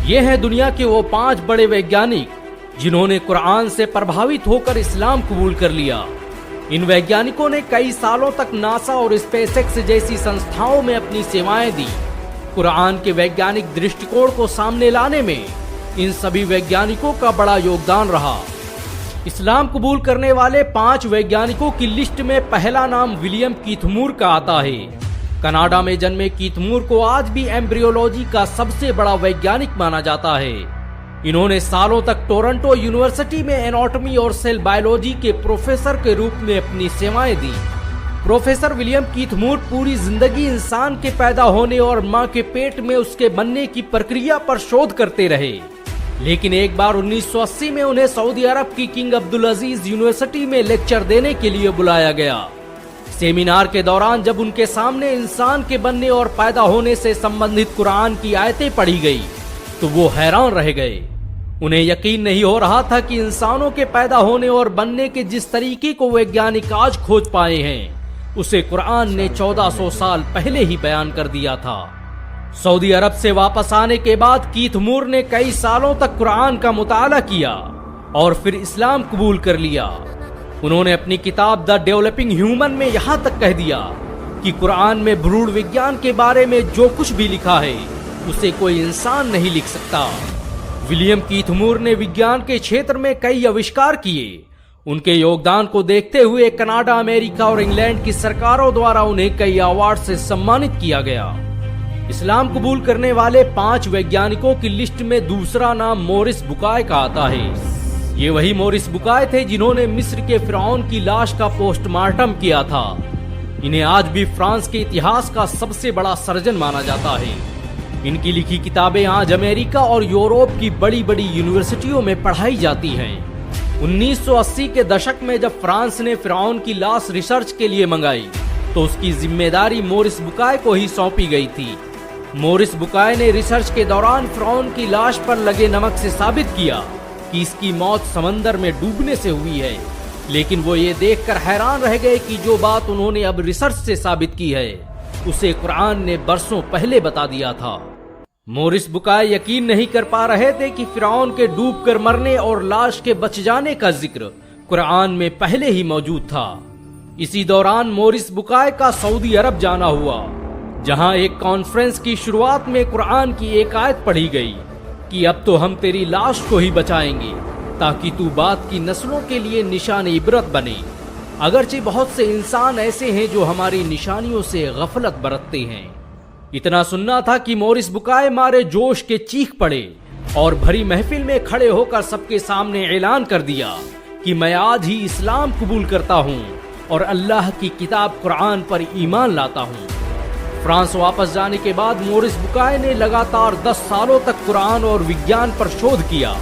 ये हैं दुनिया के वो 5 बड़े वैज्ञानिक जिन्होंने कुरान से प्रभावित होकर इस्लाम कबूल कर लिया। इन वैज्ञानिकों ने कई सालों तक नासा और स्पेसएक्स जैसी संस्थाओं में अपनी सेवाएं दी। कुरान के वैज्ञानिक दृष्टिकोण को सामने लाने में इन सभी वैज्ञानिकों का बड़ा योगदान रहा। इस्लाम कबूल करने वाले 5 वैज्ञानिकों की लिस्ट में पहला नाम विलियम कीथ मूर का आता है। कनाडा में जन्मे कीथ मूर को आज भी एम्ब्रियोलॉजी का सबसे बड़ा वैज्ञानिक माना जाता है। इन्होंने सालों तक टोरंटो यूनिवर्सिटी में एनाटॉमी और सेल बायोलॉजी के प्रोफेसर के रूप में अपनी सेवाएं दी। प्रोफेसर विलियम कीथ मूर पूरी जिंदगी इंसान के पैदा होने और मां के पेट में उसके बनने की प्रक्रिया पर शोध करते रहे। लेकिन एक बार 1980 में उन्हें सऊदी अरब की किंग अब्दुल अजीज यूनिवर्सिटी में लेक्चर देने के लिए बुलाया गया। सेमिनार के दौरान जब उनके सामने इंसान के बनने और पैदा होने से संबंधित कुरान की आयतें पढ़ी गई तो वो हैरान रह गए। उन्हें यकीन नहीं हो रहा था कि इंसानों के पैदा होने और बनने के जिस तरीके को वैज्ञानिक आज खोज पाए हैं उसे कुरान ने 1400 साल पहले ही बयान कर दिया था। सऊदी अरब से वापस आने के बाद कीथ मूर ने कई सालों तक कुरान का मुताला किया और फिर इस्लाम कबूल कर लिया। उन्होंने अपनी किताब द डेवलपिंग ह्यूमन में यहाँ तक कह दिया कि कुरान में भ्रूण विज्ञान के बारे में जो कुछ भी लिखा है उसे कोई इंसान नहीं लिख सकता। विलियम कीथ मूर ने विज्ञान के क्षेत्र में कई आविष्कार किए। उनके योगदान को देखते हुए कनाडा, अमेरिका और इंग्लैंड की सरकारों द्वारा उन्हें कई अवार्ड से सम्मानित किया गया। इस्लाम कबूल करने वाले 5 वैज्ञानिकों की लिस्ट में दूसरा नाम मोरिस बुकाय का आता है। ये वही मोरिस बुकाय थे जिन्होंने मिस्र के फिरौन की लाश का पोस्टमार्टम किया था। इन्हें आज भी फ्रांस के इतिहास का सबसे बड़ा सर्जन माना जाता है। इनकी लिखी किताबें आज अमेरिका और यूरोप की बड़ी बड़ी यूनिवर्सिटियों में पढ़ाई जाती हैं। 1980 के दशक में जब फ्रांस ने फिरौन की लाश रिसर्च के लिए मंगाई तो उसकी जिम्मेदारी मोरिस बुकाय को ही सौंपी गई थी। मोरिस बुकाय ने रिसर्च के दौरान फिरौन की लाश पर लगे नमक से साबित किया कि इसकी मौत समंदर में डूबने से हुई है। लेकिन वो ये देखकर हैरान रह गए कि जो बात उन्होंने अब रिसर्च से साबित की है उसे कुरान ने बरसों पहले बता दिया था। मोरिस बुकाय यकीन नहीं कर पा रहे थे कि फिरौन के डूबकर मरने और लाश के बच जाने का जिक्र कुरान में पहले ही मौजूद था। इसी दौरान मोरिस बुकाय का सऊदी अरब जाना हुआ, जहां एक कॉन्फ्रेंस की शुरुआत में कुरान की एक आयत पढ़ी गई कि अब तो हम तेरी लाश को ही बचाएंगे ताकि तू बाद की नस्लों के लिए निशान इबरत बने। अगरचे बहुत से इंसान ऐसे हैं जो हमारी निशानियों से गफलत बरतते हैं। इतना सुनना था कि मोरिस बुकाय मारे जोश के चीख पड़े और भरी महफिल में खड़े होकर सबके सामने ऐलान कर दिया कि मैं आज ही इस्लाम कबूल करता हूँ और अल्लाह की किताब कुरान पर ईमान लाता हूँ। फ्रांस वापस जाने के बाद मोरिस बुकाय ने लगातार 10 सालों तक कुरान और विज्ञान पर शोध किया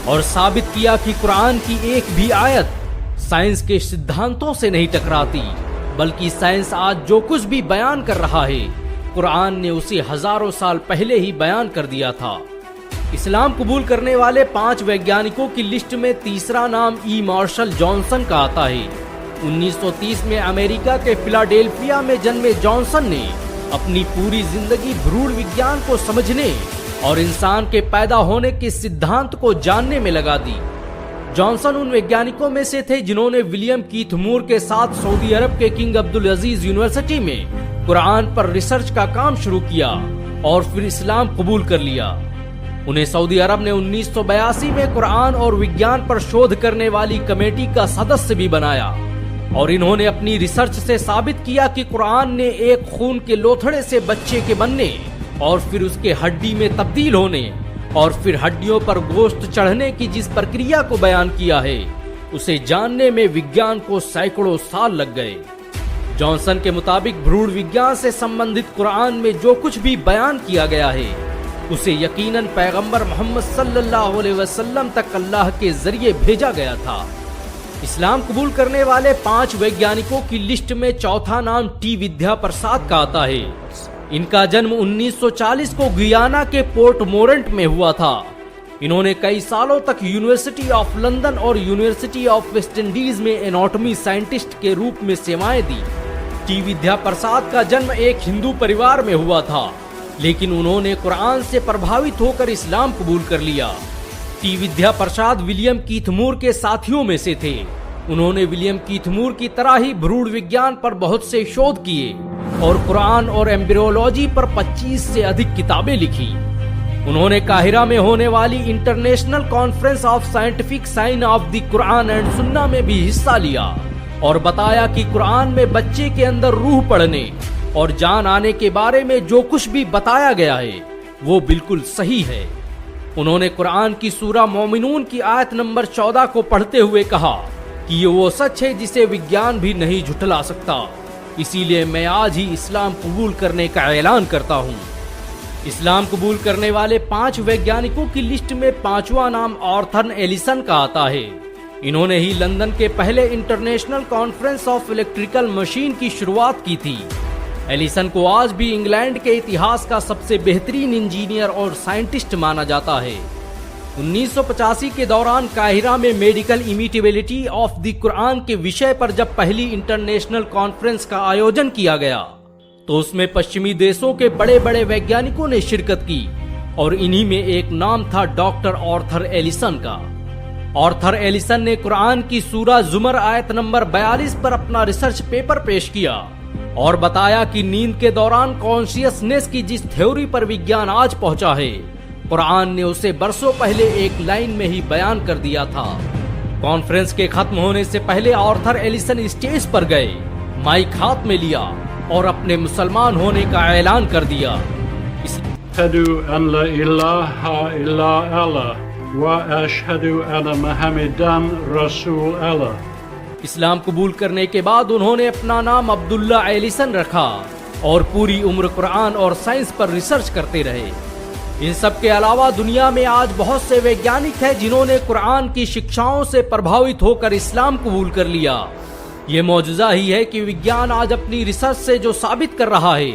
और साबित किया कि कुरान की एक भी आयत साइंस के सिद्धांतों से नहीं टकराती, बल्कि साइंस आज जो कुछ भी बयान कर रहा है कुरान ने उसे हजारों साल पहले ही बयान कर दिया था। इस्लाम कबूल करने वाले 5 वैज्ञानिकों की लिस्ट में तीसरा नाम ई मार्शल जॉनसन का आता है। 1930 में अमेरिका के फिलाडेल्फिया में जन्मे जॉनसन ने अपनी पूरी जिंदगी भ्रूण विज्ञान को समझने और इंसान के पैदा होने के सिद्धांत को जानने में लगा दी। जॉनसन उन वैज्ञानिकों में से थे जिन्होंने विलियम कीथ मूर के साथ सऊदी अरब के किंग अब्दुल अजीज यूनिवर्सिटी में कुरान पर रिसर्च का काम शुरू किया और फिर इस्लाम कबूल कर लिया। उन्हें सऊदी अरब ने 1982 में कुरान और विज्ञान पर शोध करने वाली कमेटी का सदस्य भी बनाया और इन्होंने अपनी रिसर्च से साबित किया कि कुरान ने एक खून के लोथड़े से बच्चे के बनने और फिर उसके हड्डी में तब्दील होने और फिर हड्डियों पर गोश्त चढ़ने की जिस प्रक्रिया को बयान किया है उसे जानने में विज्ञान को सैकड़ों साल लग गए। जॉनसन के मुताबिक भ्रूण विज्ञान से संबंधित कुरान में जो कुछ भी बयान किया गया है उसे यकीनन पैगंबर मोहम्मद सल्लल्लाहु अलैहि वसल्लम तक अल्लाह के जरिए भेजा गया था। इस्लाम कबूल करने वाले 5 वैज्ञानिकों की लिस्ट में चौथा नाम टी विद्या प्रसाद का आता है। इनका जन्म 1940 को गुयाना के पोर्ट मोरेंट में हुआ था। इन्होंने कई सालों तक यूनिवर्सिटी ऑफ लंदन और यूनिवर्सिटी ऑफ वेस्ट इंडीज में एनाटॉमी साइंटिस्ट के रूप में सेवाएं दी। टी विद्या प्रसाद का जन्म एक हिंदू परिवार में हुआ था। लेकिन उन्होंने कुरान से प्रभावित होकर इस्लाम कबूल कर लिया। टी विद्या प्रसाद विलियम कीथमूर के साथियों में से थे। उन्होंने विलियम कीथमूर की तरह ही भ्रूण विज्ञान पर बहुत से शोध किए और कुरान और एम्ब्रियोलॉजी पर 25 से अधिक किताबें लिखी। उन्होंने काहिरा में होने वाली international conference of scientific sign of the कुरान एंड सुन्ना में भी हिस्सा लिया और बताया कि कुरान में बच्चे के अंदर रूह पढ़ने और जान आने के बारे में जो कुछ भी बताया गया है वो बिल्कुल सही है। उन्होंने कुरान की सूरा मोमिनून की आयत नंबर 14 को पढ़ते हुए कहा कि ये वो सच है जिसे विज्ञान भी नहीं झुठला सकता, इसीलिए मैं आज ही इस्लाम कबूल करने का ऐलान करता हूँ। इस्लाम कबूल करने वाले 5 वैज्ञानिकों की लिस्ट में 5वां नाम आर्थर एलिसन का आता है। इन्होंने ही लंदन के पहले international conference of electrical machine की शुरुआत की थी। एलिसन को आज भी इंग्लैंड के इतिहास का सबसे बेहतरीन इंजीनियर और साइंटिस्ट माना जाता है। 1985 के दौरान काहिरा में मेडिकल इमिटेबिलिटी ऑफ द कुरान के विषय पर जब पहली इंटरनेशनल कॉन्फ्रेंस का आयोजन किया गया तो उसमें पश्चिमी देशों के बड़े बड़े वैज्ञानिकों ने शिरकत की और इन्हीं में एक नाम था डॉक्टर आर्थर एलिसन का। आर्थर एलिसन ने कुरान की सूरा जुमर आयत नंबर 42 पर अपना रिसर्च पेपर पेश किया और बताया कि नींद के दौरान कॉन्शियसनेस की जिस थ्योरी पर विज्ञान आज पहुंचा है, कुरान ने उसे बरसों पहले एक लाइन में ही बयान कर दिया था। कॉन्फ्रेंस के खत्म होने से पहले आर्थर एलिसन स्टेज पर गए, माइक हाथ में लिया और अपने मुसलमान होने का ऐलान कर दिया। अशहदु अन ला इलाहा इल्ला अल्लाह व अशहदु अन्न मुहम्मदन रसूल अल्लाह। इस्लाम कबूल करने के बाद उन्होंने अपना नाम अब्दुल्ला एलिसन रखा और पूरी उम्र कुरान और साइंस पर रिसर्च करते रहे। इन सब के अलावा दुनिया में आज बहुत से वैज्ञानिक हैं जिन्होंने कुरान की शिक्षाओं से प्रभावित होकर इस्लाम कबूल कर लिया। ये मौजूदा ही है कि विज्ञान आज अपनी रिसर्च से जो साबित कर रहा है,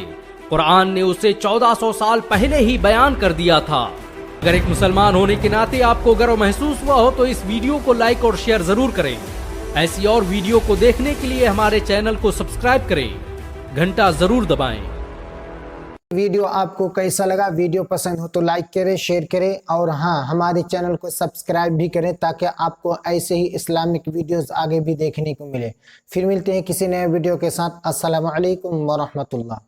कुरान ने उसे 1400 साल पहले ही बयान कर दिया था। अगर एक मुसलमान होने के नाते आपको गर्व महसूस हुआ हो तो इस वीडियो को लाइक और शेयर जरूर करें। ऐसी और वीडियो को देखने के लिए हमारे चैनल को सब्सक्राइब करें, घंटा जरूर दबाएं। वीडियो आपको कैसा लगा? वीडियो पसंद हो तो लाइक करें, शेयर करें और हाँ, हमारे चैनल को सब्सक्राइब भी करें ताकि आपको ऐसे ही इस्लामिक वीडियोस आगे भी देखने को मिले। फिर मिलते हैं किसी नए वीडियो के साथ। अस्सलामु अलैकुम व रहमतुल्लाह।